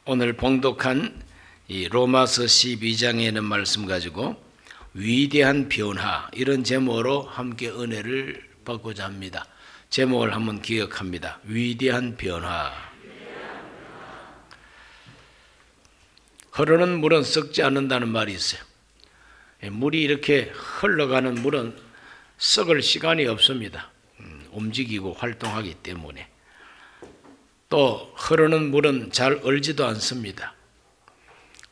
오늘 봉독한 이 로마서 12장에 있는 말씀 가지고 위대한 변화, 이런 제목으로 함께 은혜를 받고자 합니다. 제목을 한번 기억합니다. 위대한 변화. 흐르는 물은 썩지 않는다는 말이 있어요. 물이 이렇게 흘러가는 물은 썩을 시간이 없습니다. 움직이고 활동하기 때문에. 또 흐르는 물은 잘 얼지도 않습니다.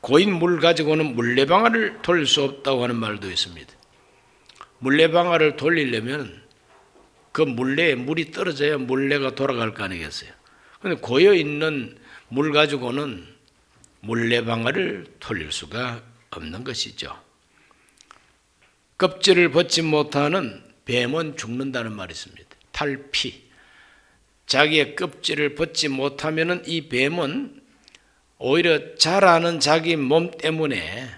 고인 물 가지고는 물레방아를 돌릴 수 없다고 하는 말도 있습니다. 물레방아를 돌리려면 그 물레에 물이 떨어져야 물레가 돌아갈 거 아니겠어요. 그런데 고여 있는 물 가지고는 물레방아를 돌릴 수가 없는 것이죠. 껍질을 벗지 못하는 뱀은 죽는다는 말이 있습니다. 탈피. 자기의 껍질을 벗지 못하면 이 뱀은 오히려 자라는 자기 몸 때문에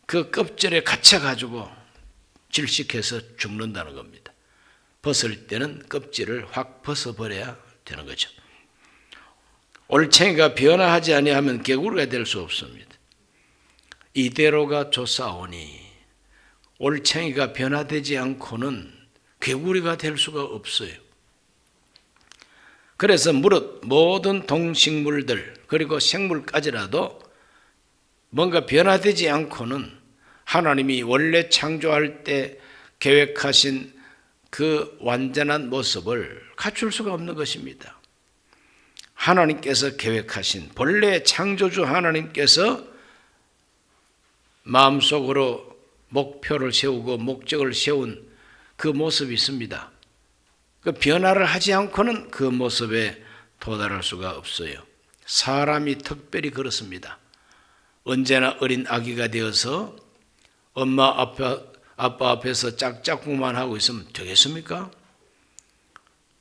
그 껍질에 갇혀가지고 질식해서 죽는다는 겁니다. 벗을 때는 껍질을 확 벗어버려야 되는 거죠. 올챙이가 변화하지 아니하면 개구리가 될 수 없습니다. 이대로가 좋사오니 올챙이가 변화되지 않고는 개구리가 될 수가 없어요. 그래서 무릇 모든 동식물들 그리고 생물까지라도 뭔가 변화되지 않고는 하나님이 원래 창조할 때 계획하신 그 완전한 모습을 갖출 수가 없는 것입니다. 하나님께서 계획하신 본래 창조주 하나님께서 마음속으로 목표를 세우고 목적을 세운 그 모습이 있습니다. 그 변화를 하지 않고는 그 모습에 도달할 수가 없어요. 사람이 특별히 그렇습니다. 언제나 어린 아기가 되어서 엄마 아빠 앞에서 짝짝꿍만 하고 있으면 되겠습니까?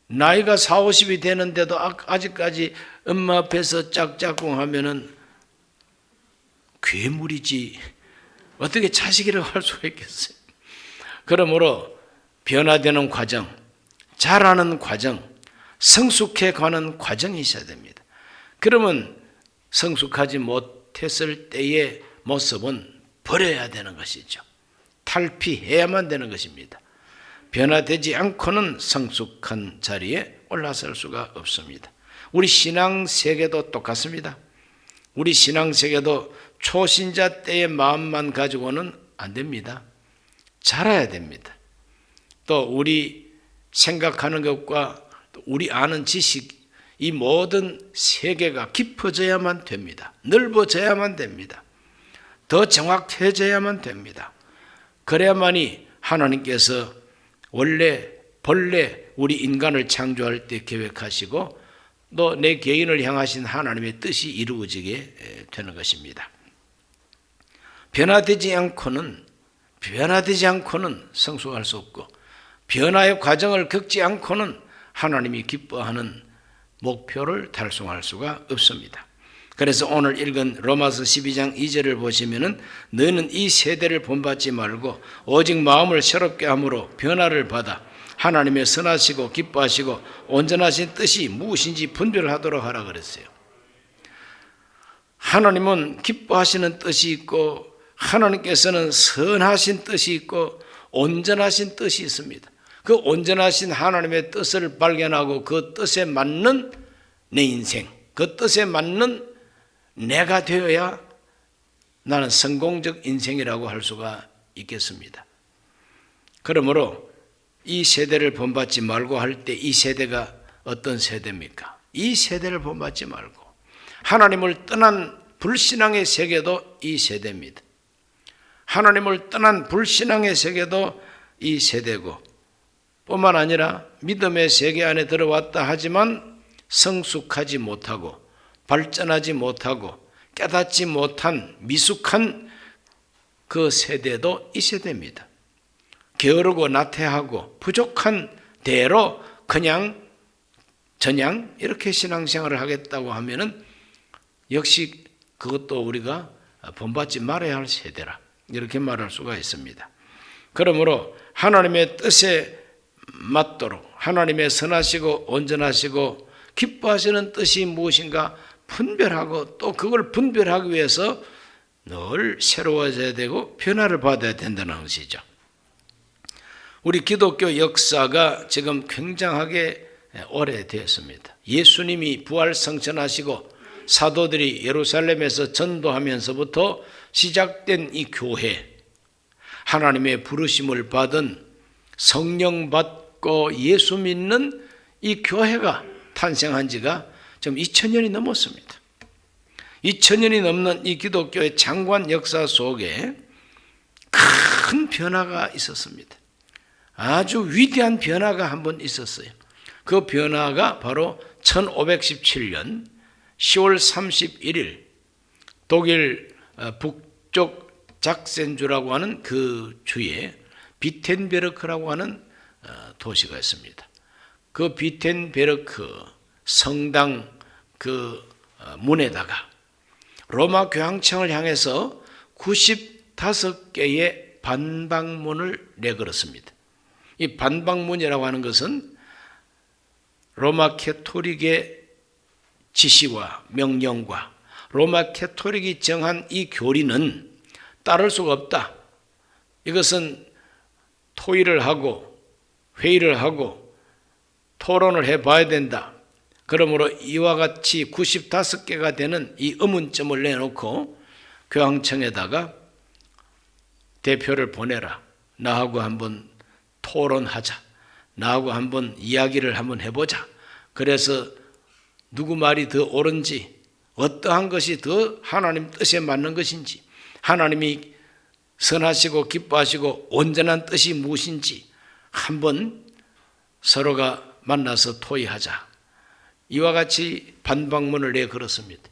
나이가 40, 50이 되는데도 아직까지 엄마 앞에서 짝짝꿍 하면은 괴물이지 어떻게 자식이라고 할 수가 있겠어요? 그러므로 변화되는 과정, 자라는 과정, 성숙해 가는 과정이 있어야 됩니다. 그러면 성숙하지 못했을 때의 모습은 버려야 되는 것이죠. 탈피해야만 되는 것입니다. 변화되지 않고는 성숙한 자리에 올라설 수가 없습니다. 우리 신앙 세계도 똑같습니다. 우리 신앙 세계도 초신자 때의 마음만 가지고는 안 됩니다. 자라야 됩니다. 또 우리 생각하는 것과 우리 아는 지식, 이 모든 세계가 깊어져야만 됩니다. 넓어져야만 됩니다. 더 정확해져야만 됩니다. 그래야만이 하나님께서 본래 우리 인간을 창조할 때 계획하시고 또 내 개인을 향하신 하나님의 뜻이 이루어지게 되는 것입니다. 변화되지 않고는 성숙할 수 없고 변화의 과정을 겪지 않고는 하나님이 기뻐하는 목표를 달성할 수가 없습니다. 그래서 오늘 읽은 로마서 12장 2절을 보시면은 너는 이 세대를 본받지 말고 오직 마음을 새롭게 함으로 변화를 받아 하나님의 선하시고 기뻐하시고 온전하신 뜻이 무엇인지 분별하도록 하라 그랬어요. 하나님은 기뻐하시는 뜻이 있고 하나님께서는 선하신 뜻이 있고 온전하신 뜻이 있습니다. 그 온전하신 하나님의 뜻을 발견하고 그 뜻에 맞는 내 인생, 그 뜻에 맞는 내가 되어야 나는 성공적 인생이라고 할 수가 있겠습니다. 그러므로 이 세대를 본받지 말고 할 때 이 세대가 어떤 세대입니까? 이 세대를 본받지 말고 하나님을 떠난 불신앙의 세계도 이 세대입니다. 하나님을 떠난 불신앙의 세계도 이 세대고 뿐만 아니라 믿음의 세계 안에 들어왔다 하지만 성숙하지 못하고 발전하지 못하고 깨닫지 못한 미숙한 그 세대도 이 세대입니다. 게으르고 나태하고 부족한 대로 그냥 전향 이렇게 신앙생활을 하겠다고 하면은 역시 그것도 우리가 본받지 말아야 할 세대라 이렇게 말할 수가 있습니다. 그러므로 하나님의 뜻에 맞도록 하나님의 선하시고 온전하시고 기뻐하시는 뜻이 무엇인가 분별하고 또 그걸 분별하기 위해서 늘 새로워져야 되고 변화를 받아야 된다는 것이죠. 우리 기독교 역사가 지금 굉장하게 오래되었습니다. 예수님이 부활승천하시고 사도들이 예루살렘에서 전도하면서부터 시작된 이 교회, 하나님의 부르심을 받은 성령 받고 예수 믿는 이 교회가 탄생한 지가 지금 2000년이 넘었습니다. 2000년이 넘는 이 기독교의 장관 역사 속에 큰 변화가 있었습니다. 아주 위대한 변화가 한 번 있었어요. 그 변화가 바로 1517년 10월 31일 독일 북쪽 작센주라고 하는 그 주에 비텐베르크라고 하는 도시가 있습니다. 그 비텐베르크 성당 그 문에다가 로마 교황청을 향해서 95개의 반박문을 내걸었습니다. 이 반박문이라고 하는 것은 로마 캐토릭의 지시와 명령과 로마 캐토릭이 정한 이 교리는 따를 수가 없다. 이것은 토의를 하고 회의를 하고 토론을 해봐야 된다. 그러므로 이와 같이 95개가 되는 이 의문점을 내놓고 교황청에다가 대표를 보내라. 나하고 한번 토론하자. 나하고 한번 이야기를 한번 해보자. 그래서 누구 말이 더 옳은지, 어떠한 것이 더 하나님 뜻에 맞는 것인지, 하나님이 선하시고 기뻐하시고 온전한 뜻이 무엇인지 한번 서로가 만나서 토의하자. 이와 같이 반박문을 내걸었습니다.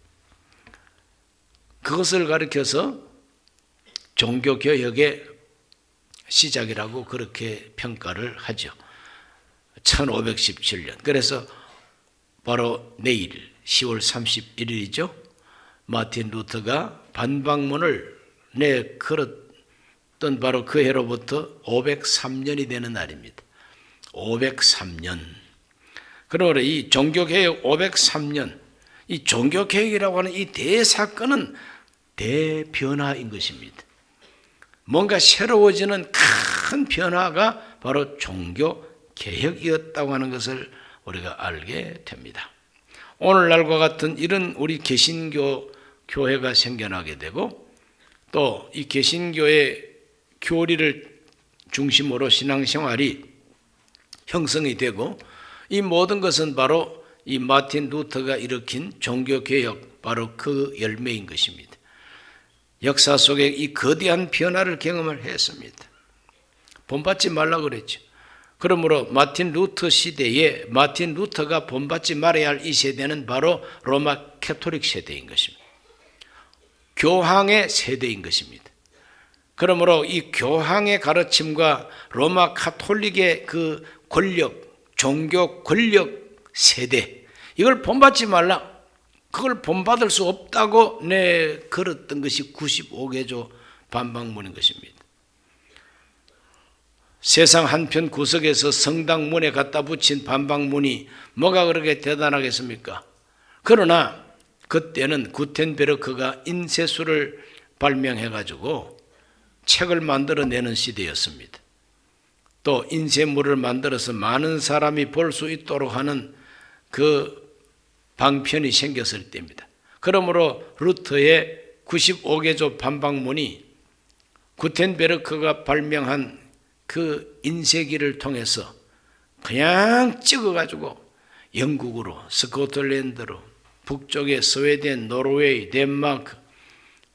그것을 가리켜서 종교개혁의 시작이라고 그렇게 평가를 하죠. 1517년. 그래서 바로 내일 10월 31일이죠. 마틴 루터가 반박문을 내걸었던 바로 그 해로부터 503년이 되는 날입니다. 503년. 그러므로 이 종교개혁 503년, 이 종교개혁이라고 하는 이 대사건은 대변화인 것입니다. 뭔가 새로워지는 큰 변화가 바로 종교개혁이었다고 하는 것을 우리가 알게 됩니다. 오늘날과 같은 이런 우리 개신교 교회가 생겨나게 되고 또 이 개신교의 교리를 중심으로 신앙생활이 형성이 되고 이 모든 것은 바로 이 마틴 루터가 일으킨 종교개혁 바로 그 열매인 것입니다. 역사 속에 이 거대한 변화를 경험을 했습니다. 본받지 말라고 그랬죠. 그러므로 마틴 루터 시대에 마틴 루터가 본받지 말아야 할 이 세대는 바로 로마 캐토릭 세대인 것입니다. 교황의 세대인 것입니다. 그러므로 이 교황의 가르침과 로마 카톨릭의 그 권력, 종교 권력 세대, 이걸 본받지 말라. 그걸 본받을 수 없다고 내걸었던 것이 95개조 반박문인 것입니다. 세상 한편 구석에서 성당 문에 갖다 붙인 반박문이 뭐가 그렇게 대단하겠습니까? 그러나 그때는 구텐베르크가 인쇄술을 발명해가지고 책을 만들어내는 시대였습니다. 또 인쇄물을 만들어서 많은 사람이 볼 수 있도록 하는 그 방편이 생겼을 때입니다. 그러므로 루터의 95개조 반박문이 구텐베르크가 발명한 그 인쇄기를 통해서 그냥 찍어가지고 영국으로, 스코틀랜드로, 북쪽의 스웨덴, 노르웨이, 덴마크,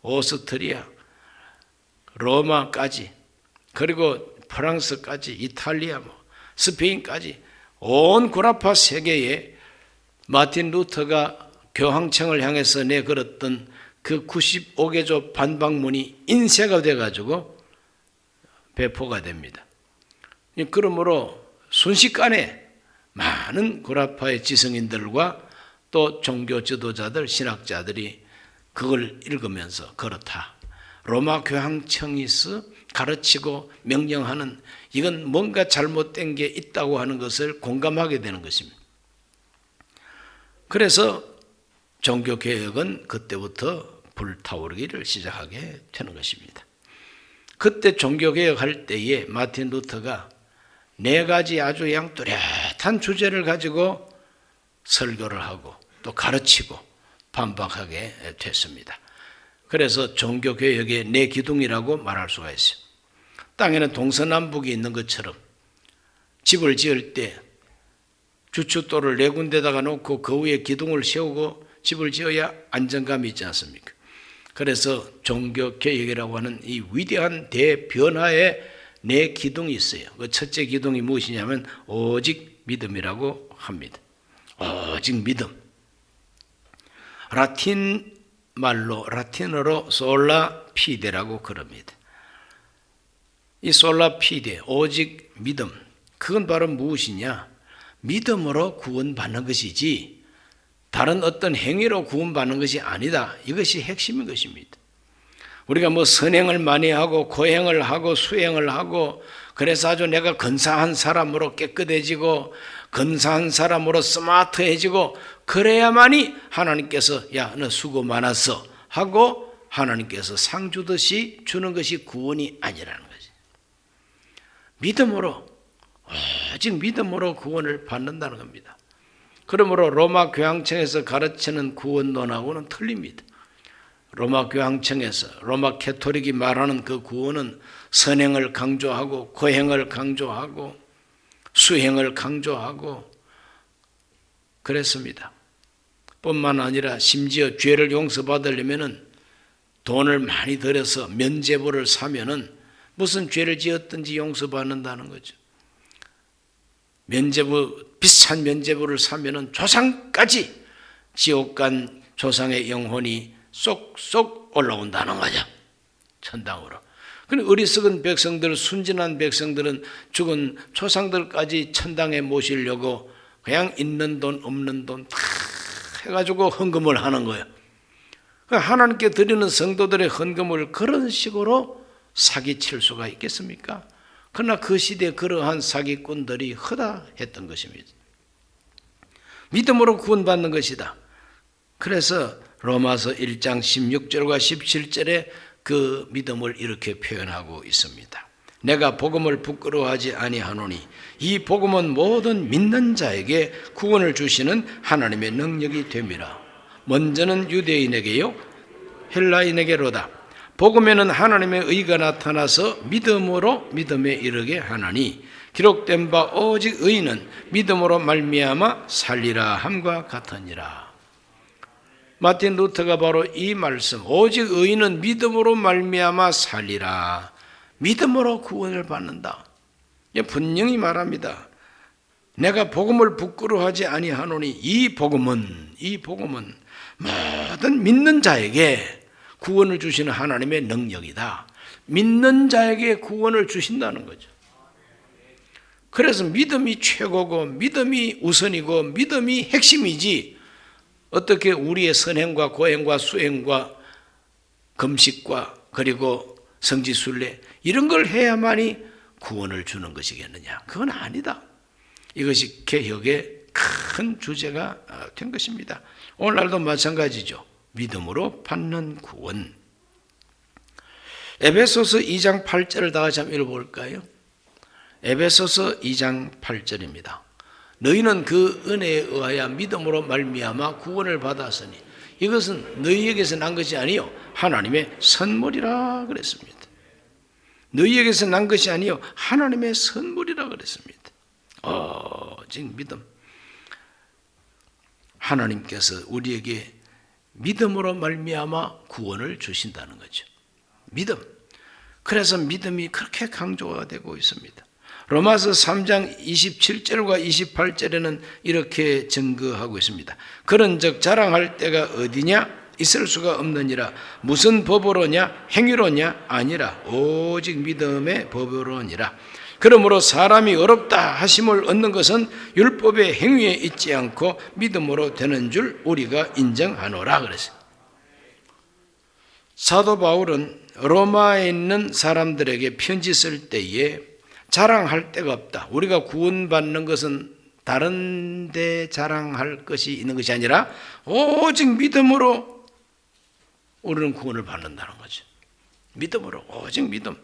오스트리아, 로마까지, 그리고 프랑스까지, 이탈리아, 스페인까지 온 구라파 세계에 마틴 루터가 교황청을 향해서 내걸었던 그 95개조 반박문이 인쇄가 돼가지고 배포가 됩니다. 그러므로 순식간에 많은 구라파의 지성인들과 또 종교 지도자들, 신학자들이 그걸 읽으면서 그렇다. 로마 교황청에서 가르치고 명령하는 이건 뭔가 잘못된 게 있다고 하는 것을 공감하게 되는 것입니다. 그래서 종교개혁은 그때부터 불타오르기를 시작하게 되는 것입니다. 그때 종교개혁할 때에 마틴 루터가 4가지 아주 그냥 뚜렷한 주제를 가지고 설교를 하고 또 가르치고 반박하게 됐습니다. 그래서 종교개혁의 4기둥이라고 말할 수가 있어요. 땅에는 동서남북이 있는 것처럼 집을 지을 때 주춧돌을 4군데다가 놓고 그 위에 기둥을 세우고 집을 지어야 안정감이 있지 않습니까? 그래서 종교개혁이라고 하는 이 위대한 대변화의 4기둥이 있어요. 그 첫째 기둥이 무엇이냐면 오직 믿음이라고 합니다. 오직 믿음. 라틴어로 솔라 피데라고 그럽니다. 이 솔라 피데, 오직 믿음. 그건 바로 무엇이냐? 믿음으로 구원받는 것이지 다른 어떤 행위로 구원받는 것이 아니다. 이것이 핵심인 것입니다. 우리가 뭐 선행을 많이 하고 고행을 하고 수행을 하고 그래서 아주 내가 근사한 사람으로 깨끗해지고 근사한 사람으로 스마트해지고 그래야만이 하나님께서 야, 너 수고 많았어 하고 하나님께서 상 주듯이 주는 것이 구원이 아니라는 거지. 믿음으로, 오직 믿음으로 구원을 받는다는 겁니다. 그러므로 로마 교황청에서 가르치는 구원론하고는 틀립니다. 로마 교황청에서 로마 캐토릭이 말하는 그 구원은 선행을 강조하고 고행을 강조하고 수행을 강조하고 그랬습니다. 뿐만 아니라 심지어 죄를 용서받으려면 돈을 많이 들여서 면죄부를 사면은 무슨 죄를 지었든지 용서받는다는 거죠. 면죄부, 비싼 면죄부를 사면은 조상까지 지옥 간 조상의 영혼이 쏙쏙 올라온다는 거죠. 천당으로. 그런데 어리석은 백성들, 순진한 백성들은 죽은 조상들까지 천당에 모시려고 그냥 있는 돈 없는 돈 다 해가지고 헌금을 하는 거예요. 하나님께 드리는 성도들의 헌금을 그런 식으로 사기칠 수가 있겠습니까? 그러나 그 시대에 그러한 사기꾼들이 허다했던 것입니다. 믿음으로 구원받는 것이다. 그래서 로마서 1장 16절과 17절에 그 믿음을 이렇게 표현하고 있습니다. 내가 복음을 부끄러워하지 아니하노니 이 복음은 모든 믿는 자에게 구원을 주시는 하나님의 능력이 됨이라. 먼저는 유대인에게요 헬라인에게로다. 복음에는 하나님의 의가 나타나서 믿음으로 믿음에 이르게 하나니 기록된 바 오직 의인은 믿음으로 말미암아 살리라 함과 같으니라. 마틴 루터가 바로 이 말씀, 오직 의인은 믿음으로 말미암아 살리라. 믿음으로 구원을 받는다. 분명히 말합니다. 내가 복음을 부끄러워하지 아니하노니 이 복음은 모든 믿는 자에게 구원을 주시는 하나님의 능력이다. 믿는 자에게 구원을 주신다는 거죠. 그래서 믿음이 최고고 믿음이 우선이고 믿음이 핵심이지 어떻게 우리의 선행과 고행과 수행과 금식과 그리고 성지순례 이런 걸 해야만이 구원을 주는 것이겠느냐. 그건 아니다. 이것이 개혁의 큰 주제가 된 것입니다. 오늘날도 마찬가지죠. 믿음으로 받는 구원. 에베소서 2장 8절을 다 같이 한번 읽어볼까요? 에베소서 2장 8절입니다. 너희는 그 은혜에 의하여 믿음으로 말미암아 구원을 받았으니 이것은 너희에게서 난 것이 아니요 하나님의 선물이라 그랬습니다. 너희에게서 난 것이 아니요 하나님의 선물이라 그랬습니다. 지금 믿음. 하나님께서 우리에게 믿음으로 말미암아 구원을 주신다는 거죠. 믿음. 그래서 믿음이 그렇게 강조가 되고 있습니다. 로마서 3장 27절과 28절에는 이렇게 증거하고 있습니다. 그런즉 자랑할 때가 어디냐? 있을 수가 없느니라. 무슨 법으로냐? 행위로냐? 아니라 오직 믿음의 법으로니라. 그러므로 사람이 어렵다 하심을 얻는 것은 율법의 행위에 있지 않고 믿음으로 되는 줄 우리가 인정하노라 그랬어요. 사도 바울은 로마에 있는 사람들에게 편지 쓸 때에 자랑할 데가 없다. 우리가 구원받는 것은 다른 데 자랑할 것이 있는 것이 아니라 오직 믿음으로 우리는 구원을 받는다는 거죠. 믿음으로, 오직 믿음.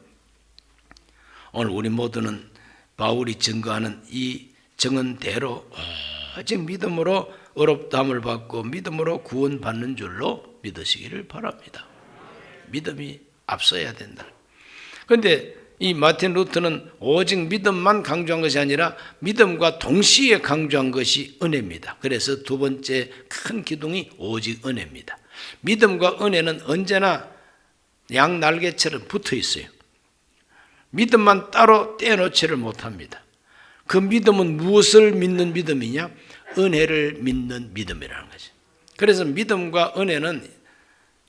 오늘 우리 모두는 바울이 증거하는 이 증언대로 오직 믿음으로 어렵다함을 받고 믿음으로 구원받는 줄로 믿으시기를 바랍니다. 믿음이 앞서야 된다. 그런데 이 마틴 루터는 오직 믿음만 강조한 것이 아니라 믿음과 동시에 강조한 것이 은혜입니다. 그래서 두 번째 큰 기둥이 오직 은혜입니다. 믿음과 은혜는 언제나 양날개처럼 붙어 있어요. 믿음만 따로 떼놓지를 못합니다. 그 믿음은 무엇을 믿는 믿음이냐? 은혜를 믿는 믿음이라는 거죠. 그래서 믿음과 은혜는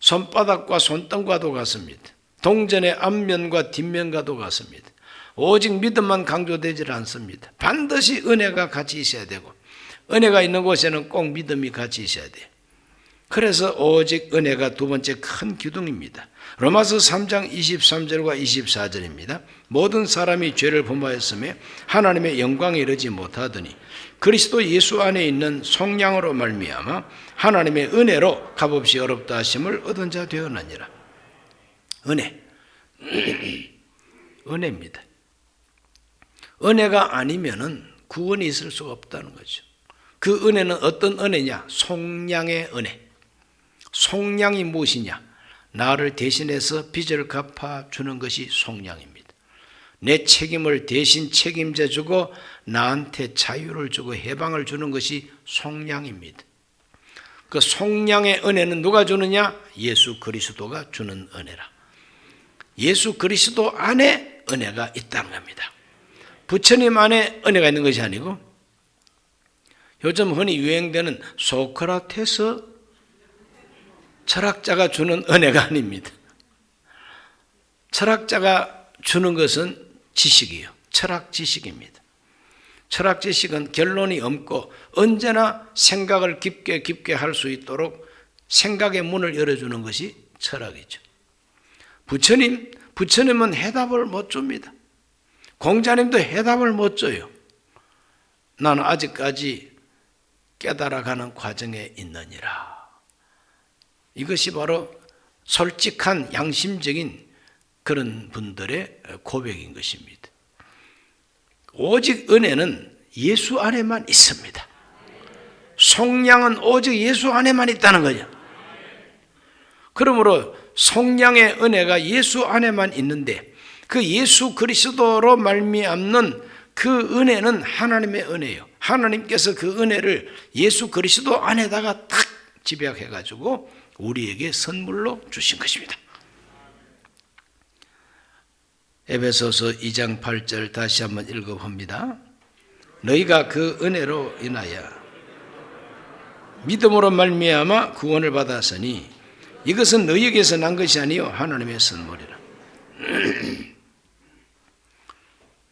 손바닥과 손등과도 같습니다. 동전의 앞면과 뒷면과도 같습니다. 오직 믿음만 강조되지 않습니다. 반드시 은혜가 같이 있어야 되고 은혜가 있는 곳에는 꼭 믿음이 같이 있어야 돼요. 그래서 오직 은혜가 두 번째 큰 기둥입니다. 로마서 3장 23절과 24절입니다. 모든 사람이 죄를 범하였으며 하나님의 영광에 이르지 못하더니 그리스도 예수 안에 있는 속량으로 말미암아 하나님의 은혜로 값없이 어렵다 하심을 얻은 자 되었느니라. 은혜. 은혜입니다. 은혜가 아니면은 구원이 있을 수가 없다는 거죠. 그 은혜는 어떤 은혜냐? 속량의 은혜. 속량이 무엇이냐? 나를 대신해서 빚을 갚아주는 것이 속량입니다. 내 책임을 대신 책임져 주고 나한테 자유를 주고 해방을 주는 것이 속량입니다. 그 속량의 은혜는 누가 주느냐? 예수 그리스도가 주는 은혜라. 예수 그리스도 안에 은혜가 있다는 겁니다. 부처님 안에 은혜가 있는 것이 아니고 요즘 흔히 유행되는 소크라테스 철학자가 주는 은혜가 아닙니다. 철학자가 주는 것은 지식이에요. 철학 지식입니다. 철학 지식은 결론이 없고 언제나 생각을 깊게 할 수 있도록 생각의 문을 열어주는 것이 철학이죠. 부처님은 해답을 못 줍니다. 공자님도 해답을 못 줘요. 나는 아직까지 깨달아가는 과정에 있느니라. 이것이 바로 솔직한 양심적인 그런 분들의 고백인 것입니다. 오직 은혜는 예수 안에만 있습니다. 속량은 오직 예수 안에만 있다는 거죠. 그러므로 속량의 은혜가 예수 안에만 있는데 그 예수 그리스도로 말미암는 그 은혜는 하나님의 은혜예요. 하나님께서 그 은혜를 예수 그리스도 안에다가 딱 집약해가지고 우리에게 선물로 주신 것입니다. 에베소서 2장 8절 다시 한번 읽어봅니다. 너희가 그 은혜로 인하여 믿음으로 말미암아 구원을 받았으니 이것은 너희에게서 난 것이 아니요 하나님의 선물이라.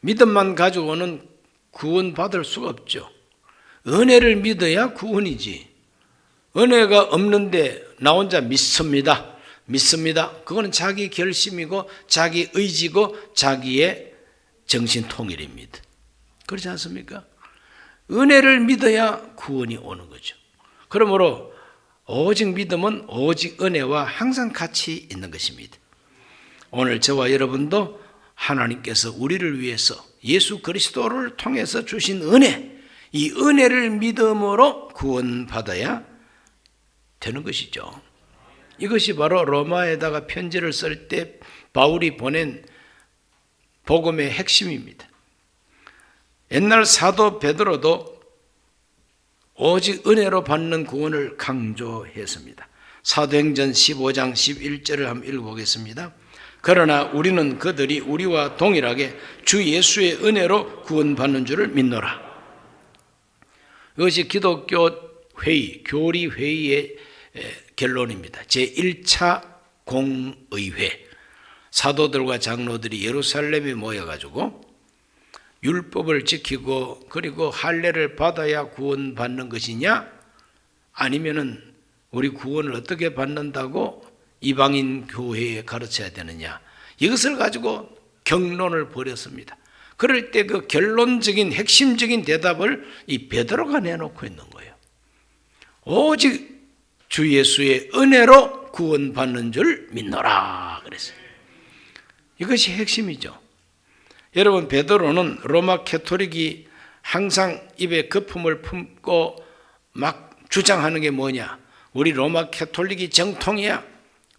믿음만 가지고는 구원받을 수가 없죠. 은혜를 믿어야 구원이지. 은혜가 없는데 나 혼자 믿습니다. 그거는 자기 결심이고 자기 의지고 자기의 정신통일입니다. 그렇지 않습니까? 은혜를 믿어야 구원이 오는 거죠. 그러므로 오직 믿음은 오직 은혜와 항상 같이 있는 것입니다. 오늘 저와 여러분도 하나님께서 우리를 위해서 예수 그리스도를 통해서 주신 은혜, 이 은혜를 믿음으로 구원받아야 되는 것이죠. 이것이 바로 로마에다가 편지를 쓸 때 바울이 보낸 복음의 핵심입니다. 옛날 사도 베드로도 오직 은혜로 받는 구원을 강조했습니다. 사도행전 15장 11절을 한번 읽어보겠습니다. 그러나 우리는 그들이 우리와 동일하게 주 예수의 은혜로 구원받는 줄을 믿노라. 이것이 기독교 회의, 교리 회의의 결론입니다. 제1차 공의회. 사도들과 장로들이 예루살렘에 모여가지고 율법을 지키고 그리고 할례를 받아야 구원받는 것이냐? 아니면은 우리 구원을 어떻게 받는다고 이방인 교회에 가르쳐야 되느냐? 이것을 가지고 경론을 벌였습니다. 그럴 때 그 결론적인 핵심적인 대답을 이 베드로가 내놓고 있는 거예요. 오직 주 예수의 은혜로 구원받는 줄 믿노라 그랬어요. 이것이 핵심이죠. 여러분, 베드로는 로마 캐토릭이 항상 입에 거품을 품고 막 주장하는 게 뭐냐? 우리 로마 캐톨릭이 정통이야.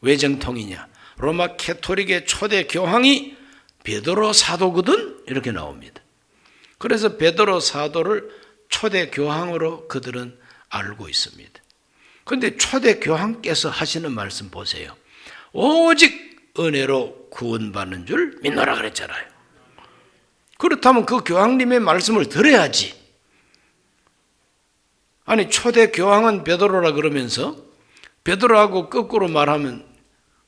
왜 정통이냐? 로마 캐토릭의 초대 교황이 베드로 사도거든? 이렇게 나옵니다. 그래서 베드로 사도를 초대 교황으로 그들은 알고 있습니다. 그런데 초대 교황께서 하시는 말씀 보세요. 오직 은혜로 구원받는 줄 믿노라 그랬잖아요. 그렇다면 그 교황님의 말씀을 들어야지. 아니, 초대 교황은 베드로라 그러면서 베드로하고 거꾸로 말하면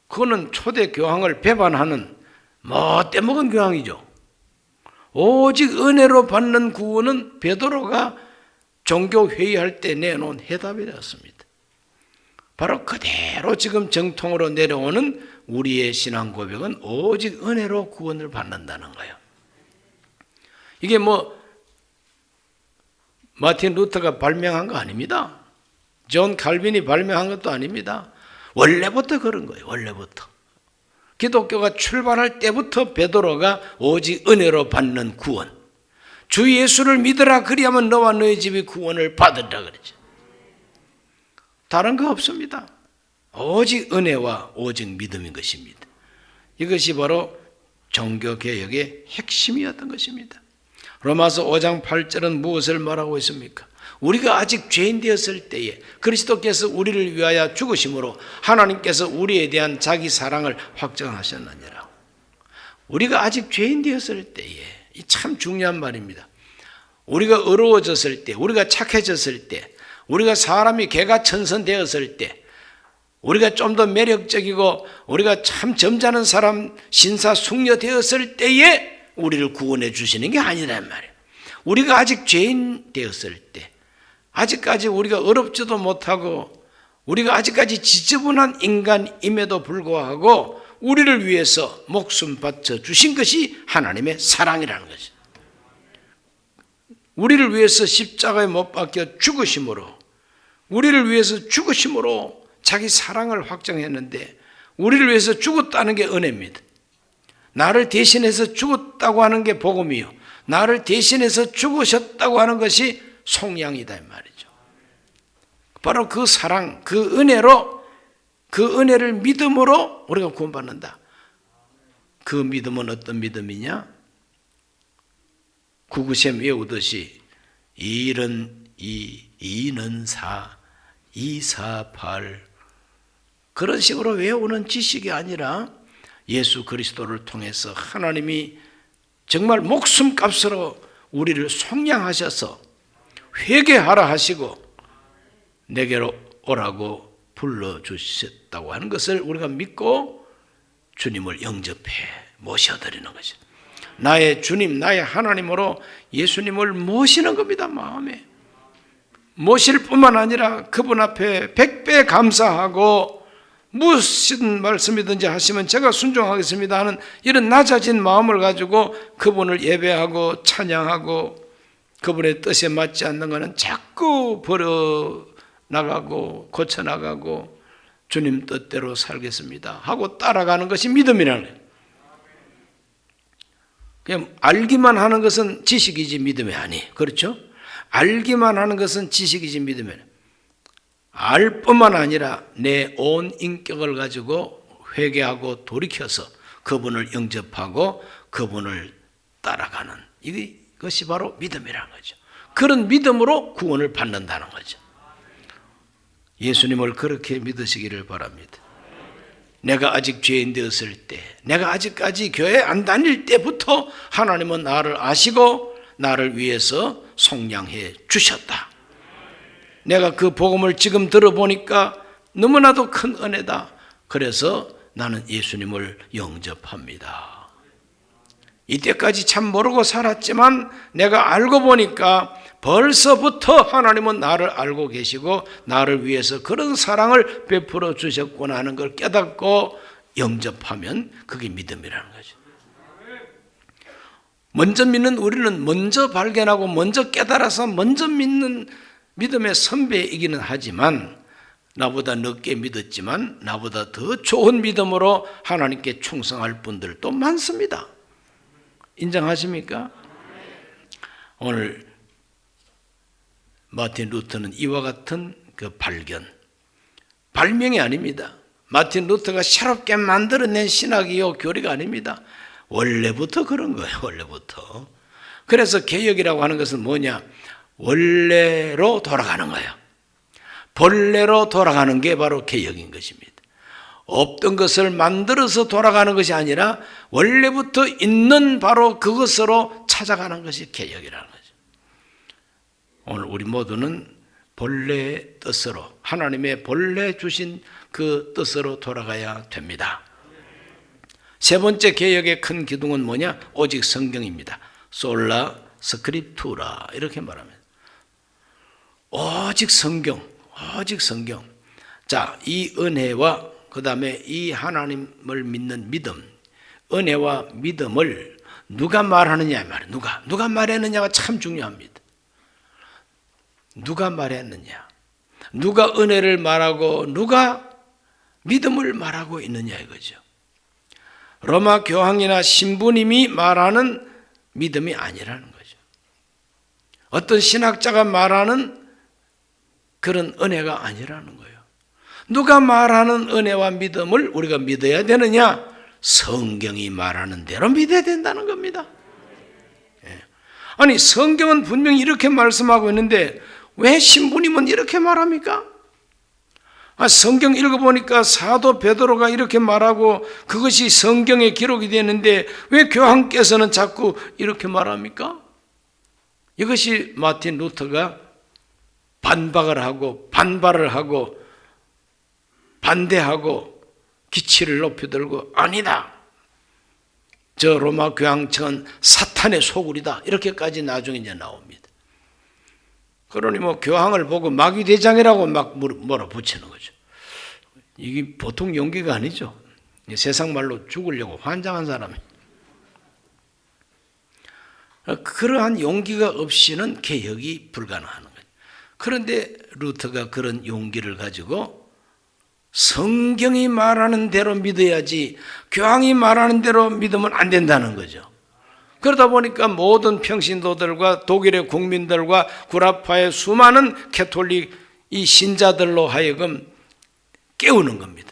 그거는 초대 교황을 배반하는 떼먹은 교황이죠. 오직 은혜로 받는 구원은 베드로가 종교회의할 때 내놓은 해답이었습니다. 바로 그대로 지금 정통으로 내려오는 우리의 신앙 고백은 오직 은혜로 구원을 받는다는 거예요. 이게 마틴 루터가 발명한 거 아닙니다. 존 칼빈이 발명한 것도 아닙니다. 원래부터 그런 거예요. 원래부터. 기독교가 출발할 때부터 베드로가 오직 은혜로 받는 구원, 주 예수를 믿으라 그리하면 너와 너의 집이 구원을 받으리라 그러죠. 다른 거 없습니다. 오직 은혜와 오직 믿음인 것입니다. 이것이 바로 종교개혁의 핵심이었던 것입니다. 로마서 5장 8절은 무엇을 말하고 있습니까? 우리가 아직 죄인 되었을 때에 그리스도께서 우리를 위하여 죽으심으로 하나님께서 우리에 대한 자기 사랑을 확정하셨느니라. 우리가 아직 죄인 되었을 때에, 이 참 중요한 말입니다. 우리가 의로워졌을 때, 우리가 착해졌을 때, 우리가 사람이 개가천선되었을 때, 우리가 좀 더 매력적이고 우리가 참 점잖은 사람 신사숙녀되었을 때에 우리를 구원해 주시는 게 아니란 말이에요. 우리가 아직 죄인 되었을 때, 아직까지 우리가 어렵지도 못하고 우리가 아직까지 지저분한 인간임에도 불구하고 우리를 위해서 목숨 바쳐 주신 것이 하나님의 사랑이라는 것이죠. 우리를 위해서 십자가에 못 박혀 죽으심으로, 우리를 위해서 죽으심으로 자기 사랑을 확정했는데, 우리를 위해서 죽었다는 게 은혜입니다. 나를 대신해서 죽었다고 하는 게 복음이요, 나를 대신해서 죽으셨다고 하는 것이 속량이다 이 말이죠. 바로 그 사랑, 그 은혜로, 그 은혜를 믿음으로 우리가 구원받는다. 그 믿음은 어떤 믿음이냐? 구구셈 외우듯이 1은 2, 2는 4, 2, 4, 8 그런 식으로 외우는 지식이 아니라 예수 그리스도를 통해서 하나님이 정말 목숨값으로 우리를 속량하셔서 회개하라 하시고 내게로 오라고 불러주셨다고 하는 것을 우리가 믿고 주님을 영접해 모셔드리는 것이죠. 나의 주님, 나의 하나님으로 예수님을 모시는 겁니다. 마음에 모실 뿐만 아니라 그분 앞에 100배 감사하고 무슨 말씀이든지 하시면 제가 순종하겠습니다 하는 이런 낮아진 마음을 가지고 그분을 예배하고 찬양하고, 그분의 뜻에 맞지 않는 것은 자꾸 버려나가고 고쳐나가고 주님 뜻대로 살겠습니다 하고 따라가는 것이 믿음이라는 거예요. 그냥 알기만 하는 것은 지식이지 믿음이 아니에요. 그렇죠? 알기만 하는 것은 지식이지 믿음이 아니에요. 알 뿐만 아니라 내 온 인격을 가지고 회개하고 돌이켜서 그분을 영접하고 그분을 따라가는, 이것이 바로 믿음이라는 거죠. 그런 믿음으로 구원을 받는다는 거죠. 예수님을 그렇게 믿으시기를 바랍니다. 내가 아직 죄인 되었을 때, 내가 아직까지 교회 안 다닐 때부터 하나님은 나를 아시고 나를 위해서 속량해 주셨다. 내가 그 복음을 지금 들어보니까 너무나도 큰 은혜다. 그래서 나는 예수님을 영접합니다. 이때까지 참 모르고 살았지만 내가 알고 보니까 벌써부터 하나님은 나를 알고 계시고 나를 위해서 그런 사랑을 베풀어 주셨구나 하는 걸 깨닫고 영접하면 그게 믿음이라는 거죠. 먼저 믿는 우리는 먼저 발견하고 먼저 깨달아서 먼저 믿는 믿음의 선배이기는 하지만, 나보다 늦게 믿었지만 나보다 더 좋은 믿음으로 하나님께 충성할 분들도 많습니다. 인정하십니까? 오늘 마틴 루터는 이와 같은 그 발명이 아닙니다. 마틴 루터가 새롭게 만들어낸 신학이요 교리가 아닙니다. 원래부터 그런 거예요. 원래부터. 그래서 개혁이라고 하는 것은 뭐냐? 원래로 돌아가는 거예요. 본래로 돌아가는 게 바로 개혁인 것입니다. 없던 것을 만들어서 돌아가는 것이 아니라 원래부터 있는 바로 그것으로 찾아가는 것이 개혁이라는 거죠. 오늘 우리 모두는 본래의 뜻으로, 하나님의 본래 주신 그 뜻으로 돌아가야 됩니다. 세 번째 개혁의 큰 기둥은 뭐냐? 오직 성경입니다. 솔라 스크립투라 이렇게 말합니다. 오직 성경, 오직 성경. 자, 이 은혜와 그 다음에 이 하나님을 믿는 믿음, 은혜와 믿음을 누가 말하느냐 말이에요. 누가 말했느냐가 참 중요합니다. 누가 말했느냐, 누가 은혜를 말하고 누가 믿음을 말하고 있느냐 이거죠. 로마 교황이나 신부님이 말하는 믿음이 아니라는 거죠. 어떤 신학자가 말하는 그런 은혜가 아니라는 거예요. 누가 말하는 은혜와 믿음을 우리가 믿어야 되느냐? 성경이 말하는 대로 믿어야 된다는 겁니다. 아니, 성경은 분명히 이렇게 말씀하고 있는데 왜 신부님은 이렇게 말합니까? 성경 읽어보니까 사도 베드로가 이렇게 말하고 그것이 성경에 기록이 되는데 왜 교황께서는 자꾸 이렇게 말합니까? 이것이 마틴 루터가 반박을 하고 반발을 하고 반대하고 기치를 높이 들고 아니다, 저 로마 교황청은 사탄의 소굴이다, 이렇게까지 나중에 이제 나옵니다. 그러니 뭐 교황을 보고 마귀대장이라고 막 몰아붙이는 거죠. 이게 보통 용기가 아니죠. 세상 말로 죽으려고 환장한 사람이. 그러한 용기가 없이는 개혁이 불가능한 거예요. 그런데 루터가 그런 용기를 가지고 성경이 말하는 대로 믿어야지 교황이 말하는 대로 믿으면 안 된다는 거죠. 그러다 보니까 모든 평신도들과 독일의 국민들과 구라파의 수많은 캐톨릭 이 신자들로 하여금 깨우는 겁니다.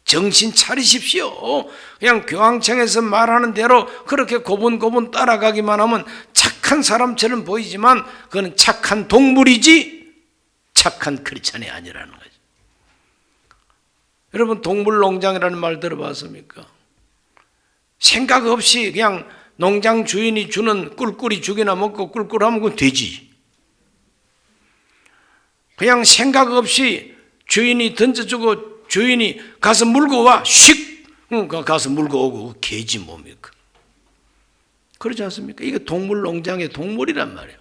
정신 차리십시오. 그냥 교황청에서 말하는 대로 그렇게 고분고분 따라가기만 하면 착한 사람처럼 보이지만 그건 착한 동물이지 착한 크리스찬이 아니라는 거죠. 여러분, 동물농장이라는 말 들어봤습니까? 생각 없이 그냥 농장 주인이 주는 꿀꿀이 죽이나 먹고 꿀꿀하면 그건 되지. 그냥 생각 없이 주인이 던져주고 주인이 가서 물고 와, 슉! 가서 물고 오고 개지 뭡니까? 그러지 않습니까? 이게 동물농장의 동물이란 말이에요.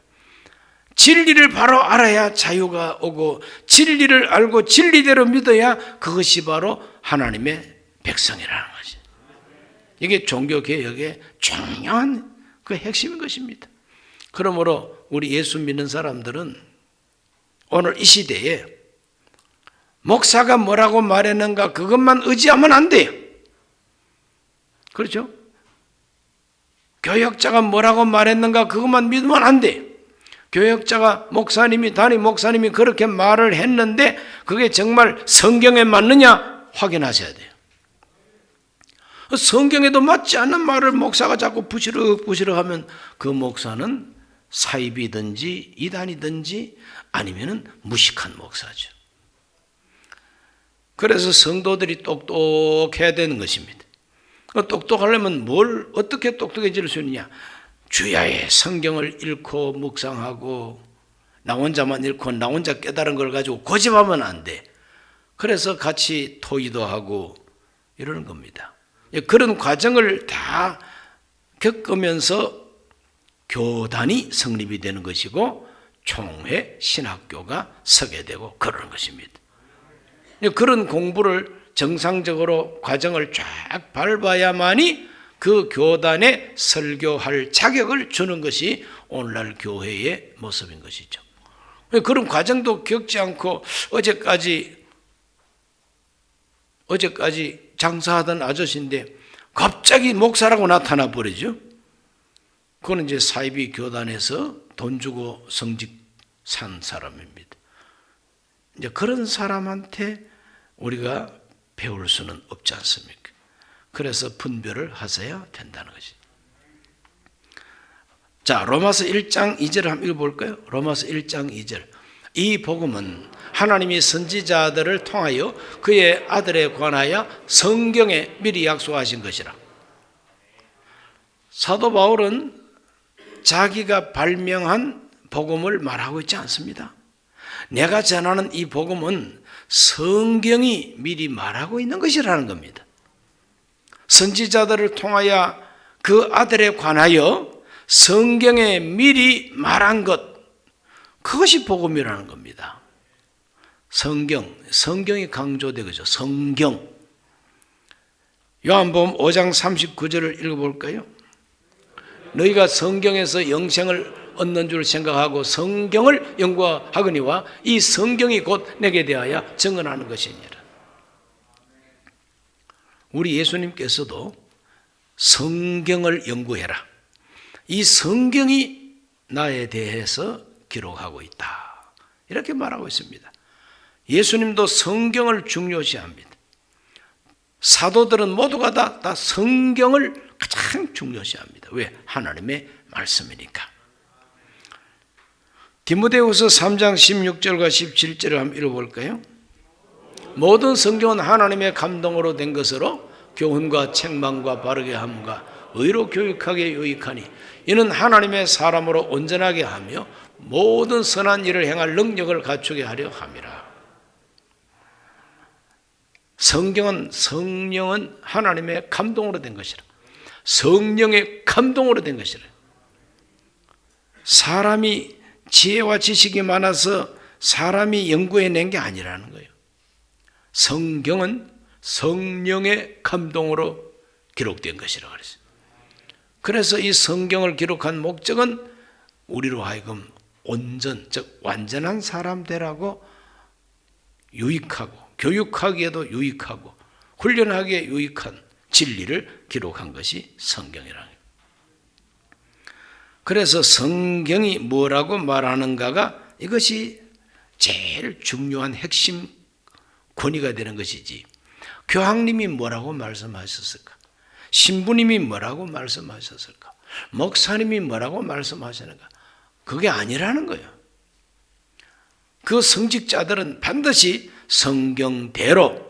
진리를 바로 알아야 자유가 오고 진리를 알고 진리대로 믿어야 그것이 바로 하나님의 백성이라는 거지. 이게 종교개혁의 중요한 그 핵심인 것입니다. 그러므로 우리 예수 믿는 사람들은 오늘 이 시대에 목사가 뭐라고 말했는가 그것만 의지하면 안 돼요. 그렇죠? 교역자가 뭐라고 말했는가 그것만 믿으면 안 돼요. 교역자가 목사님이 담임 목사님이 그렇게 말을 했는데 그게 정말 성경에 맞느냐 확인하셔야 돼요. 성경에도 맞지 않는 말을 목사가 자꾸 부시럭부시럭 하면 그 목사는 사입이든지 이단이든지 아니면은 무식한 목사죠. 그래서 성도들이 똑똑해야 되는 것입니다. 똑똑하려면 뭘 어떻게 똑똑해질 수 있느냐? 주야의 성경을 읽고 묵상하고 나 혼자만 읽고 나 혼자 깨달은 걸 가지고 고집하면 안 돼. 그래서 같이 토의도 하고 이러는 겁니다. 그런 과정을 다 겪으면서 교단이 성립이 되는 것이고 총회 신학교가 서게 되고 그러는 것입니다. 그런 공부를 정상적으로 과정을 쫙 밟아야만이 그 교단에 설교할 자격을 주는 것이 오늘날 교회의 모습인 것이죠. 그런 과정도 겪지 않고 어제까지 장사하던 아저씨인데 갑자기 목사라고 나타나 버리죠. 그건 이제 사이비 교단에서 돈 주고 성직 산 사람입니다. 이제 그런 사람한테 우리가 배울 수는 없지 않습니까? 그래서 분별을 하셔야 된다는 것이. 자, 로마서 1장 2절을 한번 읽어볼까요? 로마서 1장 2절. 이 복음은 하나님이 선지자들을 통하여 그의 아들에 관하여 성경에 미리 약속하신 것이라. 사도 바울은 자기가 발명한 복음을 말하고 있지 않습니다. 내가 전하는 이 복음은 성경이 미리 말하고 있는 것이라는 겁니다. 선지자들을 통하여 그 아들에 관하여 성경에 미리 말한 것, 그것이 복음이라는 겁니다. 성경이 강조되죠. 성경. 요한복음 5장 39절을 읽어볼까요? 너희가 성경에서 영생을 얻는 줄 생각하고 성경을 연구하거니와 이 성경이 곧 내게 대하여 증언하는 것이니라. 우리 예수님께서도 성경을 연구해라. 이 성경이 나에 대해서 기록하고 있다. 이렇게 말하고 있습니다. 예수님도 성경을 중요시합니다. 사도들은 모두가 다 성경을 가장 중요시합니다. 왜? 하나님의 말씀이니까. 디모데후서 3장 16절과 17절을 한번 읽어볼까요? 모든 성경은 하나님의 감동으로 된 것으로 교훈과 책망과 바르게 함과 의로 교육하게 유익하니 이는 하나님의 사람으로 온전하게 하며 모든 선한 일을 행할 능력을 갖추게 하려 함이라. 성령은 하나님의 감동으로 된 것이라. 성령의 감동으로 된 것이라. 사람이 지혜와 지식이 많아서 사람이 연구해낸 게 아니라는 거예요. 성경은 성령의 감동으로 기록된 것이라고 그랬어요. 그래서 이 성경을 기록한 목적은 우리로 하여금 온전, 즉 완전한 사람 되라고 유익하고 교육하기에도 유익하고 훈련하기에 유익한 진리를 기록한 것이 성경이라는 거예요. 그래서 성경이 뭐라고 말하는가가 이것이 제일 중요한 핵심 권위가 되는 것이지, 교황님이 뭐라고 말씀하셨을까? 신부님이 뭐라고 말씀하셨을까? 목사님이 뭐라고 말씀하시는가? 그게 아니라는 거예요. 그 성직자들은 반드시 성경대로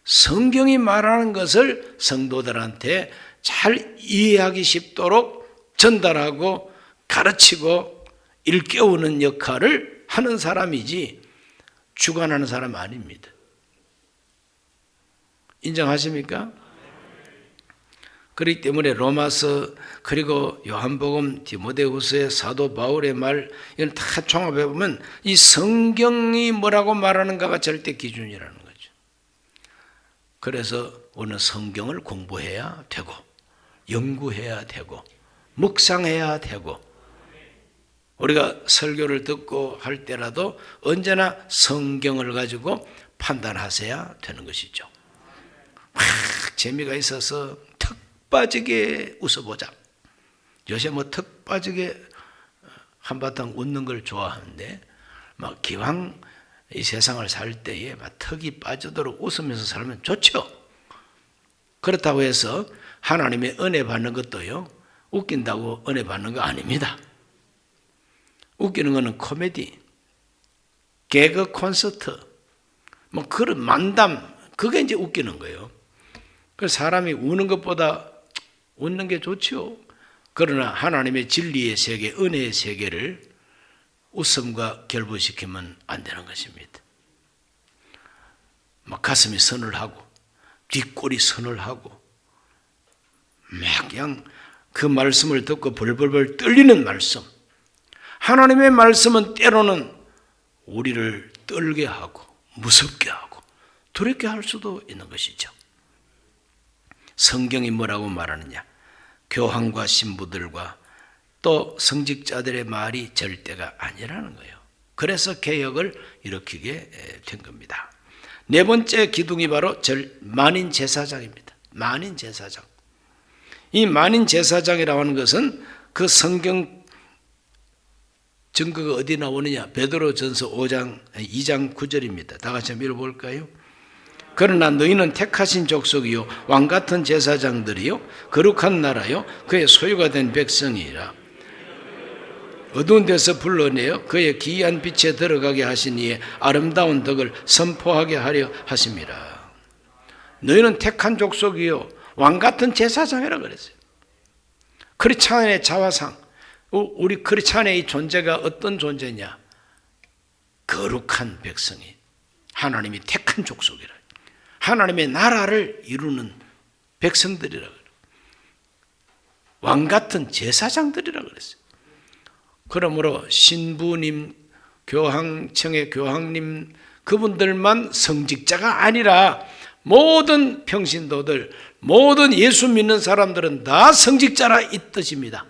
성경이 말하는 것을 성도들한테 잘 이해하기 쉽도록 전달하고 가르치고 일깨우는 역할을 하는 사람이지 주관하는 사람 아닙니다. 인정하십니까? 그렇기 때문에 로마서 그리고 요한복음, 디모데후서의 사도 바울의 말 이건 다 종합해 보면 이 성경이 뭐라고 말하는가가 절대 기준이라는 거죠. 그래서 우리는 성경을 공부해야 되고 연구해야 되고 묵상해야 되고 우리가 설교를 듣고 할 때라도 언제나 성경을 가지고 판단하셔야 되는 것이죠. 막 재미가 있어서 턱 빠지게 웃어보자. 요새 뭐 턱 빠지게 한바탕 웃는 걸 좋아하는데 막 기왕 이 세상을 살 때에 막 턱이 빠지도록 웃으면서 살면 좋죠. 그렇다고 해서 하나님의 은혜 받는 것도요, 웃긴다고 은혜 받는 거 아닙니다. 웃기는 거는 코미디, 개그 콘서트, 뭐 그런 만담, 그게 이제 웃기는 거예요. 그래서 사람이 우는 것보다 웃는 게 좋죠. 그러나 하나님의 진리의 세계, 은혜의 세계를 웃음과 결부시키면 안 되는 것입니다. 막 가슴이 서늘하고 뒷골이 서늘하고 막 그냥 그 말씀을 듣고 벌벌벌 떨리는 말씀. 하나님의 말씀은 때로는 우리를 떨게 하고 무섭게 하고 두렵게 할 수도 있는 것이죠. 성경이 뭐라고 말하느냐? 교황과 신부들과 또 성직자들의 말이 절대가 아니라는 거예요. 그래서 개혁을 일으키게 된 겁니다. 네 번째 기둥이 바로 만인 제사장입니다. 만인 제사장. 이 만인 제사장이라고 하는 것은 그 성경 증거가 어디 나오느냐? 베드로전서 2장 9절입니다. 다 같이 한번 읽어볼까요? 그러나 너희는 택하신 족속이요 왕같은 제사장들이요 거룩한 나라요 그의 소유가 된 백성이라. 어두운 데서 불러내어 그의 기이한 빛에 들어가게 하신 이의 아름다운 덕을 선포하게 하려 하심이라. 너희는 택한 족속이요 왕같은 제사장이라 그랬어요. 크리스찬의 자화상, 우리 크리스찬의 이 존재가 어떤 존재냐? 거룩한 백성이, 하나님이 택한 족속이라. 하나님의 나라를 이루는 백성들이라 그래요. 왕같은 제사장들이라 그랬어요. 그러므로 신부님, 교황청의 교황님, 그분들만 성직자가 아니라 모든 평신도들, 모든 예수 믿는 사람들은 다 성직자라 이 뜻입니다.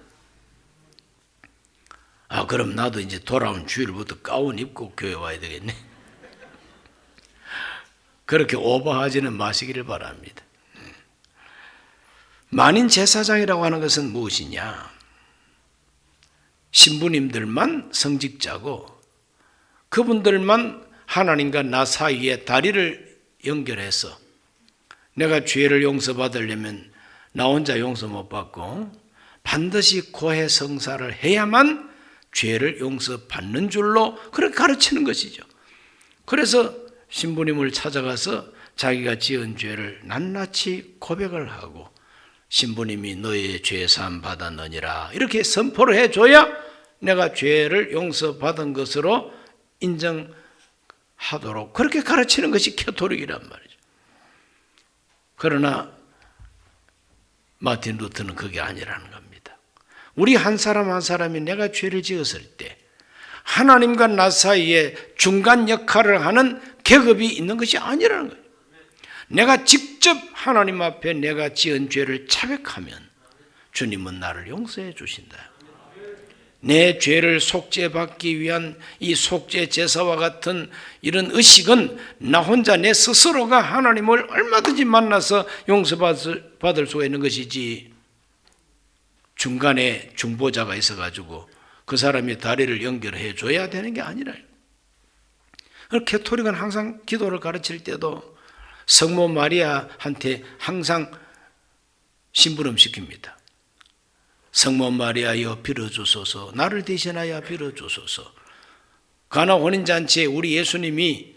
그럼 나도 이제 돌아온 주일부터 가운 입고 교회 와야 되겠네. 그렇게 오버하지는 마시기를 바랍니다. 만인 제사장이라고 하는 것은 무엇이냐? 신부님들만 성직자고 그분들만 하나님과 나 사이에 다리를 연결해서 내가 죄를 용서받으려면 나 혼자 용서 못 받고 반드시 고해 성사를 해야만 죄를 용서받는 줄로 그렇게 가르치는 것이죠. 그래서 신부님을 찾아가서 자기가 지은 죄를 낱낱이 고백을 하고 신부님이 너의 죄 사함 받았느니라 이렇게 선포를 해줘야 내가 죄를 용서받은 것으로 인정하도록 그렇게 가르치는 것이 캐토릭이란 말이죠. 그러나 마틴 루터는 그게 아니라는 겁니다. 우리 한 사람 한 사람이 내가 죄를 지었을 때 하나님과 나 사이에 중간 역할을 하는 계급이 있는 것이 아니라는 거예요. 내가 직접 하나님 앞에 내가 지은 죄를 자백하면 주님은 나를 용서해 주신다. 내 죄를 속죄받기 위한 이 속죄 제사와 같은 이런 의식은 나 혼자 내 스스로가 하나님을 얼마든지 만나서 용서받을 수가 있는 것이지 중간에 중보자가 있어가지고 그 사람이 다리를 연결해 줘야 되는 게 아니라요. 캐토릭은 항상 기도를 가르칠 때도 성모 마리아한테 항상 심부름 시킵니다. 성모 마리아여 빌어주소서, 나를 대신하여 빌어주소서. 가나 혼인잔치에 우리 예수님이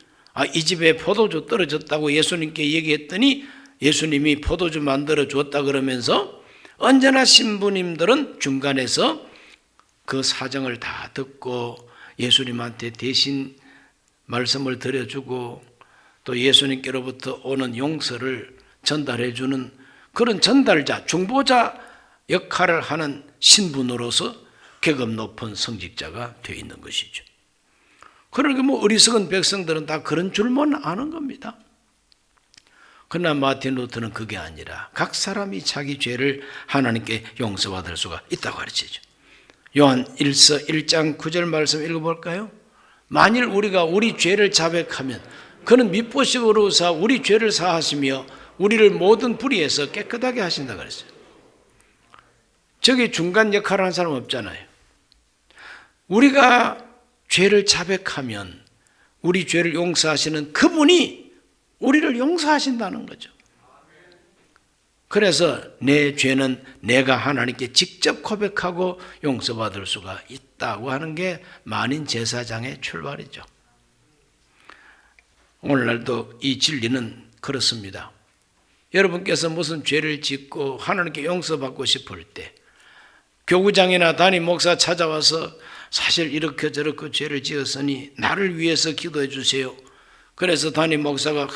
이 집에 포도주 떨어졌다고 예수님께 얘기했더니 예수님이 포도주 만들어 줬다 그러면서 언제나 신부님들은 중간에서 그 사정을 다 듣고 예수님한테 대신 말씀을 드려주고 또 예수님께로부터 오는 용서를 전달해 주는 그런 전달자, 중보자 역할을 하는 신분으로서 계급 높은 성직자가 되어 있는 것이죠. 그러니까 어리석은 백성들은 다 그런 줄만 아는 겁니다. 그러나 마틴 루터는 그게 아니라 각 사람이 자기 죄를 하나님께 용서받을 수가 있다고 가르치죠. 요한 1장 9절 말씀 읽어볼까요? 만일 우리가 우리 죄를 자백하면 그는 미쁘시고로서 우리 죄를 사하시며 우리를 모든 불의에서 깨끗하게 하신다 그랬어요. 저기 중간 역할을 하는 사람 없잖아요. 우리가 죄를 자백하면 우리 죄를 용서하시는 그분이 우리를 용서하신다는 거죠. 그래서 내 죄는 내가 하나님께 직접 고백하고 용서받을 수가 있다고 하는 게 만인 제사장의 출발이죠. 오늘날도 이 진리는 그렇습니다. 여러분께서 무슨 죄를 짓고 하나님께 용서받고 싶을 때 교구장이나 담임 목사 찾아와서 사실 이렇게 저렇게 죄를 지었으니 나를 위해서 기도해 주세요. 그래서 담임 목사가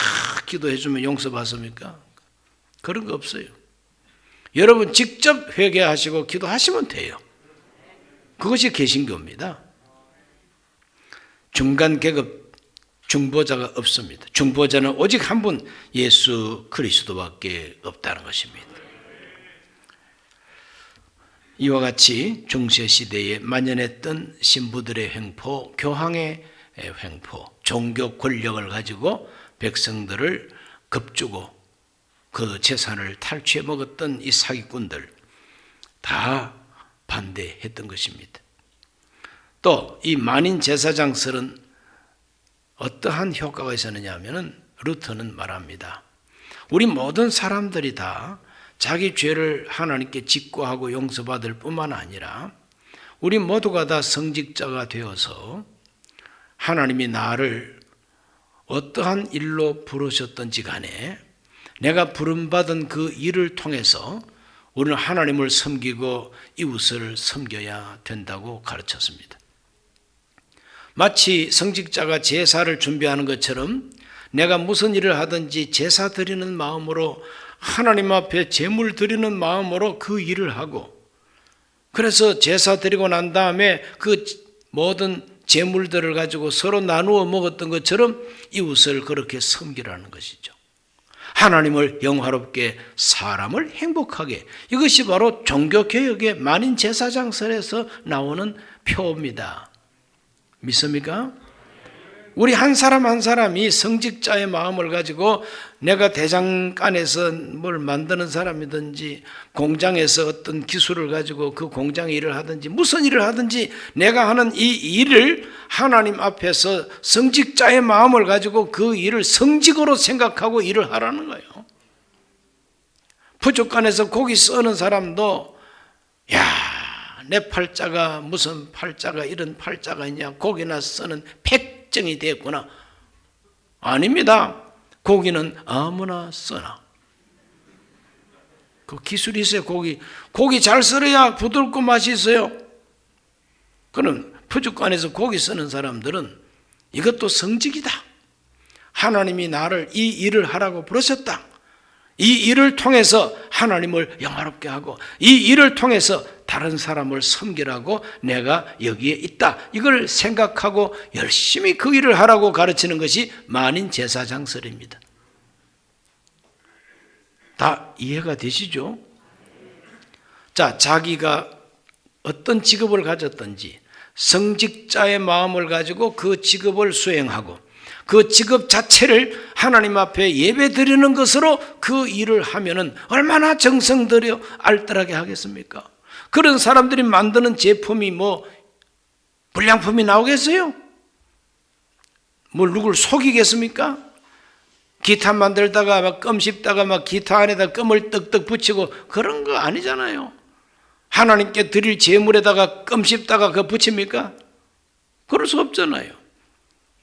기도해 주면 용서받습니까? 그런 거 없어요. 여러분 직접 회개하시고 기도하시면 돼요. 그것이 개신교입니다. 중간 계급 중보자가 없습니다. 중보자는 오직 한 분 예수 그리스도밖에 없다는 것입니다. 이와 같이 중세시대에 만연했던 신부들의 횡포, 교황의 횡포, 종교 권력을 가지고 백성들을 겁주고 그 재산을 탈취해 먹었던 이 사기꾼들 다 반대했던 것입니다. 또 이 만인 제사장설은 어떠한 효과가 있었느냐 하면은 루터는 말합니다. 우리 모든 사람들이 다 자기 죄를 하나님께 직고하고 용서받을 뿐만 아니라 우리 모두가 다 성직자가 되어서 하나님이 나를 어떠한 일로 부르셨던지 간에 내가 부름받은 그 일을 통해서 우리는 하나님을 섬기고 이웃을 섬겨야 된다고 가르쳤습니다. 마치 성직자가 제사를 준비하는 것처럼 내가 무슨 일을 하든지 제사 드리는 마음으로 하나님 앞에 제물 드리는 마음으로 그 일을 하고 그래서 제사 드리고 난 다음에 그 모든 제물들을 가지고 서로 나누어 먹었던 것처럼 이웃을 그렇게 섬기라는 것이죠. 하나님을 영화롭게 사람을 행복하게 이것이 바로 종교개혁의 만인 제사장설에서 나오는 표입니다. 믿습니까? 우리 한 사람 한 사람이 성직자의 마음을 가지고 내가 대장간에서 뭘 만드는 사람이든지 공장에서 어떤 기술을 가지고 그 공장의 일을 하든지 무슨 일을 하든지 내가 하는 이 일을 하나님 앞에서 성직자의 마음을 가지고 그 일을 성직으로 생각하고 일을 하라는 거예요. 부족간에서 고기 써는 사람도 내 팔자가 무슨 팔자가 이런 팔자가 있냐 고기나 써는 팩정이 되었구나. 아닙니다. 고기는 아무나 써나. 그 기술이 있어요. 고기 잘 썰어야 부드럽고 맛이 있어요. 그럼 푸주간에서 고기 쓰는 사람들은 이것도 성직이다. 하나님이 나를 이 일을 하라고 부르셨다. 이 일을 통해서 하나님을 영화롭게 하고 이 일을 통해서 다른 사람을 섬기라고 내가 여기에 있다. 이걸 생각하고 열심히 그 일을 하라고 가르치는 것이 만인 제사장설입니다. 다 이해가 되시죠? 자, 자기가 어떤 직업을 가졌든지 성직자의 마음을 가지고 그 직업을 수행하고 그 직업 자체를 하나님 앞에 예배 드리는 것으로 그 일을 하면은 얼마나 정성 들여 알뜰하게 하겠습니까? 그런 사람들이 만드는 제품이 뭐 불량품이 나오겠어요? 뭘 누굴 속이겠습니까? 기타 만들다가 막 껌 씹다가 막 기타 안에다 껌을 떡떡 붙이고 그런 거 아니잖아요. 하나님께 드릴 제물에다가 껌 씹다가 그거 붙입니까? 그럴 수 없잖아요.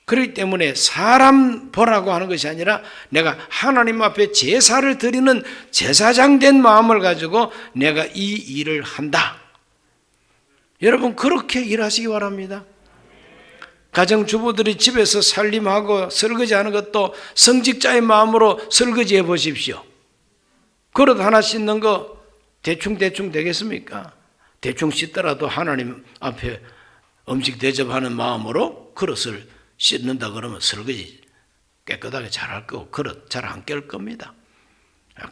그렇기 때문에 사람 보라고 하는 것이 아니라 내가 하나님 앞에 제사를 드리는 제사장 된 마음을 가지고 내가 이 일을 한다. 여러분 그렇게 일하시기 바랍니다. 가정주부들이 집에서 살림하고 설거지하는 것도 성직자의 마음으로 설거지해 보십시오. 그릇 하나 씻는 거 대충 되겠습니까? 대충 씻더라도 하나님 앞에 음식 대접하는 마음으로 그릇을 씻는다 그러면 설거지 깨끗하게 잘할 거고 그릇 잘 안 깰 겁니다.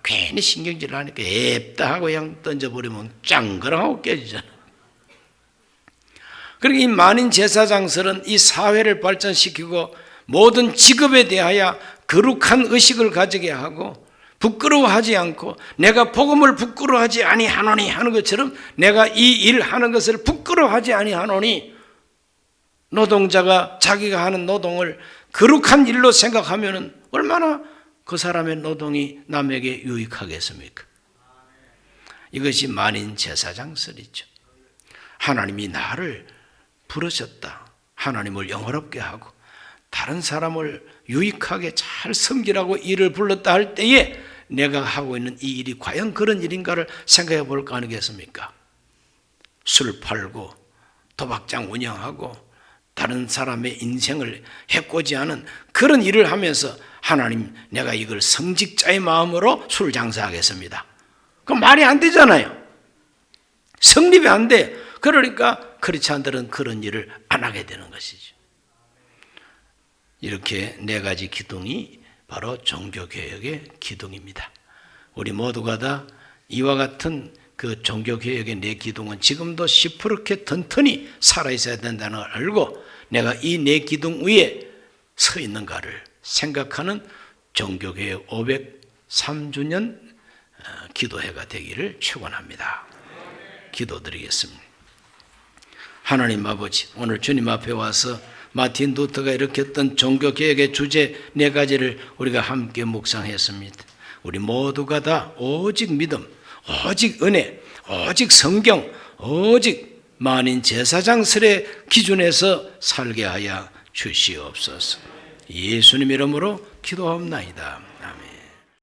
괜히 신경질 하니까 앱다 하고 그냥 던져버리면 짱그랑하고 깨지잖아요. 그러니까 이 만인 제사장설은 이 사회를 발전시키고 모든 직업에 대하여 거룩한 의식을 가지게 하고 부끄러워하지 않고 내가 복음을 부끄러워하지 아니하노니 하는 것처럼 내가 이 일 하는 것을 부끄러워하지 아니하노니 노동자가 자기가 하는 노동을 거룩한 일로 생각하면 얼마나 그 사람의 노동이 남에게 유익하겠습니까? 이것이 만인 제사장설이죠. 하나님이 나를 부르셨다. 하나님을 영화롭게 하고 다른 사람을 유익하게 잘 섬기라고 일을 불렀다 할 때에 내가 하고 있는 이 일이 과연 그런 일인가를 생각해 볼 거 아니겠습니까? 술 팔고 도박장 운영하고 다른 사람의 인생을 해코지하는 그런 일을 하면서 하나님 내가 이걸 성직자의 마음으로 술 장사하겠습니다. 그럼 말이 안 되잖아요. 성립이 안 돼. 그러니까 크리스찬들은 그런 일을 안 하게 되는 것이죠. 이렇게 네 가지 기둥이 바로 종교개혁의 기둥입니다. 우리 모두가 다 이와 같은 그 종교개혁의 내 기둥은 지금도 시퍼렇게 튼튼히 살아있어야 된다는 걸 알고 내가 이 내 기둥 위에 서 있는가를 생각하는 종교개혁 503주년 기도회가 되기를 축원합니다. 기도드리겠습니다. 하나님 아버지, 오늘 주님 앞에 와서 마틴 루터가 일으켰던 종교개혁의 주제 4가지를 우리가 함께 묵상했습니다. 우리 모두가 다 오직 믿음, 오직 은혜, 오직 성경, 오직 만인 제사장설의 기준에서 살게 하여 주시옵소서. 예수님 이름으로 기도하옵나이다.